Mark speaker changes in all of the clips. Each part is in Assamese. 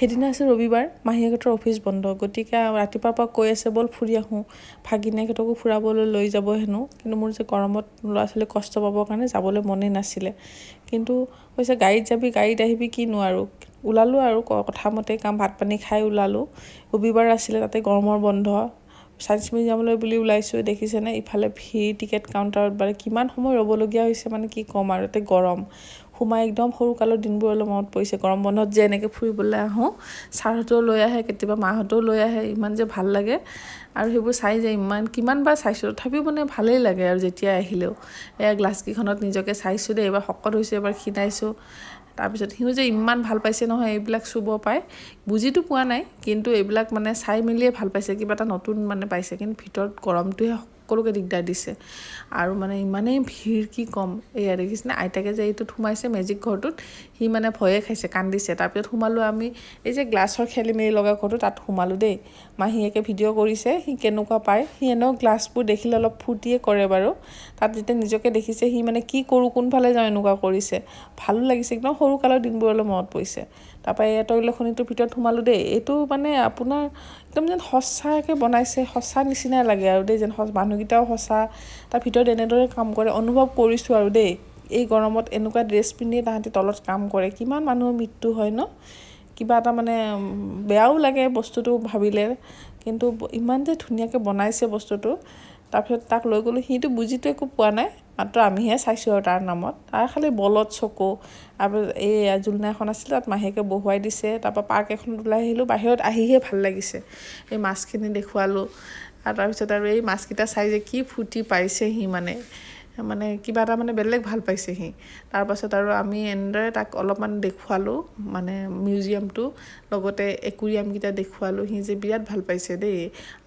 Speaker 1: সেইদিনা আছে ৰবিবাৰ, মাহীহঁতৰ অফিচ বন্ধ, গতিকে ৰাতিপুৱাৰ পৰা কৈ আছে ব'ল ফুৰি আহোঁ, ভাগিনীহঁতকো ফুৰাবলৈ লৈ যাব হেনো। কিন্তু মোৰ যে গৰমত ল'ৰা ছোৱালী কষ্ট পাবৰ কাৰণে যাবলৈ মনেই নাছিলে। কিন্তু কৈছে গাড়ীত যাবি গাড়ীত আহিবি কিনো আৰু ওলালোঁ আৰু কথা মতে ভাত পানী খাই ওলালোঁ। ৰবিবাৰ আছিলে, তাতে গৰমৰ বন্ধ, ছায়েন্স মিউজিয়ামলৈ বুলি ওলাইছোঁ। দেখিছেনে ইফালে ভিৰ, টিকেট কাউণ্টাৰত বাৰু কিমান সময় ৰ'বলগীয়া হৈছে, মানে কি ক'ম আৰু। তাতে গৰম সোমাই একদম সৰুকালৰ দিনবোৰলৈ মনত পৰিছে। গৰম বন্ধত যে এনেকৈ ফুৰিবলৈ আহোঁ, ছাৰহঁতেও লৈ আহে, কেতিয়াবা মাহঁতেও লৈ আহে, ইমান যে ভাল লাগে। আৰু সেইবোৰ চাই যে কিমানবাৰ চাইছোঁ, তথাপিও মানে ভালেই লাগে আৰু যেতিয়া আহিলেও। এয়া গ্লাছকেইখনত নিজকে চাইছোঁ দেই, এবাৰ শকত হৈছোঁ, এবাৰ ক্ষীণাইছোঁ। তাৰপিছত সিও যে ইমান ভাল পাইছে নহয় এইবিলাক চুব পায়, বুজিতো পোৱা নাই, কিন্তু এইবিলাক মানে চাই মেলিয়ে ভাল পাইছে, কিবা এটা নতুন মানে পাইছে। কিন্তু ভিতৰত গৰমটোহে সকলোকে দিগদাৰ দিছে। আৰু মানে ইমানেই ভিৰ, কি ক'ম। এয়া দেখিছেনে আইতাকে যে এইটোত সোমাইছে মেজিক ঘৰটোত, সি মানে ভয়ে খাইছে, কান্দিছে। তাৰপিছত সোমালোঁ আমি এই যে গ্লাছৰ খেলি মেলি লগা ঘৰটো, তাত সোমালোঁ দেই। মাহীয়েকে ভিডিঅ' কৰিছে সি কেনেকুৱা পায়। সি এনেও গ্লাছবোৰ দেখিলে অলপ ফূৰ্তিয়ে কৰে বাৰু। তাত যেতিয়া নিজকে দেখিছে, সি মানে কি কৰোঁ, কোনফালে যাওঁ এনেকুৱা কৰিছে। ভালো লাগিছে, একদম সৰুকালৰ দিনবোৰলৈ মনত পৰিছে। তাৰপৰা এই তৈলখনিটোৰ ভিতৰত সোমালোঁ দেই। এইটো মানে আপোনাৰ একদম যেন সঁচাকৈ বনাইছে, সঁচা নিচিনাই লাগে আৰু দেই, যেন মানুহকেইটাও সঁচা, তাৰ ভিতৰত এনেদৰে কাম কৰে অনুভৱ কৰিছোঁ আৰু দেই। এই গৰমত এনেকুৱা ড্ৰেছ পিন্ধিয়ে তাহাঁতি তলত কাম কৰে, কিমান মানুহৰ মৃত্যু হয় ন। কিবা এটা মানে বেয়াও লাগে বস্তুটো ভাবিলে, কিন্তু ইমান যে ধুনীয়াকৈ বনাইছে বস্তুটো। তাৰপিছত তাক লৈ গ'লোঁ, সিটো বুজিতো একো পোৱা নাই, মাত্ৰ আমিহে চাইছোঁ আৰু তাৰ নামত। তাৰ খালি বলত চকু। আৰু এই জোলনা এখন আছিলে, তাত মাহীয়েকে বহুৱাই দিছে। তাৰপৰা পাৰ্ক এখনত ওলাই আহিলোঁ, বাহিৰত আহিহে ভাল লাগিছে। এই মাছখিনি দেখুৱালোঁ, আৰু তাৰপিছত আৰু এই মাছকেইটা চাই যে কি ফূৰ্তি পাইছে সি, মানে কিবা এটা মানে বেলেগ ভাল পাইছে সি। তাৰপাছত আৰু আমি এনেদৰে তাক অলপমান দেখুৱালোঁ, মানে মিউজিয়ামটো, লগতে একুৰিয়ামকেইটা দেখুৱালোঁ। সি যে বিৰাট ভাল পাইছে দেই।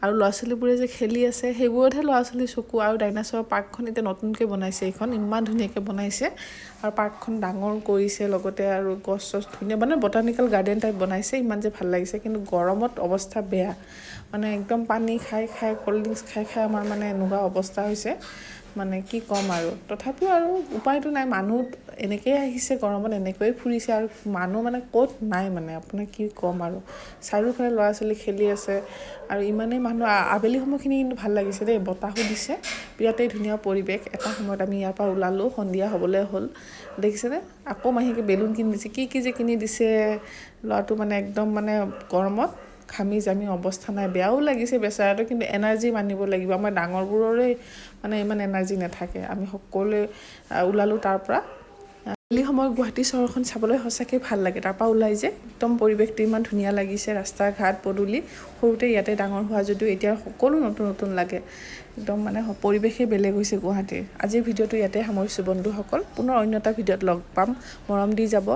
Speaker 1: আৰু ল'ৰা ছোৱালীবোৰে যে খেলি আছে, সেইবোৰতহে ল'ৰা ছোৱালীৰ চকু। আৰু ডাইনাছৰ পাৰ্কখন এতিয়া নতুনকৈ বনাইছে, এইখন ইমান ধুনীয়াকৈ বনাইছে। আৰু পাৰ্কখন ডাঙৰ কৰিছে, লগতে আৰু গছ চছ ধুনীয়া, মানে বটানিকেল গাৰ্ডেন টাইপ বনাইছে, ইমান যে ভাল লাগিছে। কিন্তু গৰমত অৱস্থা বেয়া, মানে একদম পানী খাই খাই, ক'ল্ড ড্ৰিংকছ খাই খাই আমাৰ মানে এনেকুৱা অৱস্থা হৈছে, মানে কি ক'ম আৰু। তথাপিও আৰু উপায়তো নাই, মানুহ এনেকৈয়ে আহিছে গৰমত, এনেকৈয়ে ফুৰিছে, আৰু মানুহ মানে ক'ত নাই, মানে আপোনাৰ কি ক'ম আৰু। চাৰিওফালে ল'ৰা ছোৱালী খেলি আছে, আৰু ইমানেই মানুহ। আবেলি সময়খিনি কিন্তু ভাল লাগিছে দেই, বতাহো দিছে, বিৰাটেই ধুনীয়া পৰিৱেশ। এটা সময়ত আমি ইয়াৰ পৰা ওলালোঁ, সন্ধিয়া হ'বলৈ হ'ল। দেখিছেনে আকৌ মাহীয়েকে বেলুন কিনি দিছে, কি যে কিনি দিছে। ল'ৰাটো মানে একদম মানে গৰমত ঘামি জামি অৱস্থা নাই, বেয়াও লাগিছে বেচেৰাটো। কিন্তু এনাৰ্জি মানিব লাগিব, আমাৰ ডাঙৰবোৰৰে মানে ইমান এনাৰ্জি নাথাকে। আমি সকলোৱে ওলালোঁ তাৰ পৰা। আবেলি সময়ত গুৱাহাটী চহৰখন চাবলৈ সঁচাকৈ ভাল লাগে। তাৰপৰা ওলাই যে একদম পৰিৱেশটো ইমান ধুনীয়া লাগিছে, ৰাস্তা ঘাট পদূলি, সৰুতে ইয়াতে ডাঙৰ হোৱা যদিও এতিয়া সকলো নতুন নতুন লাগে। একদম মানে পৰিৱেশেই বেলেগ হৈছে গুৱাহাটীৰ। আজিৰ ভিডিঅ'টো ইয়াতে সামৰিছোঁ বন্ধুসকল, পুনৰ অন্য এটা ভিডিঅ'ত লগ পাম। মৰম দি যাব।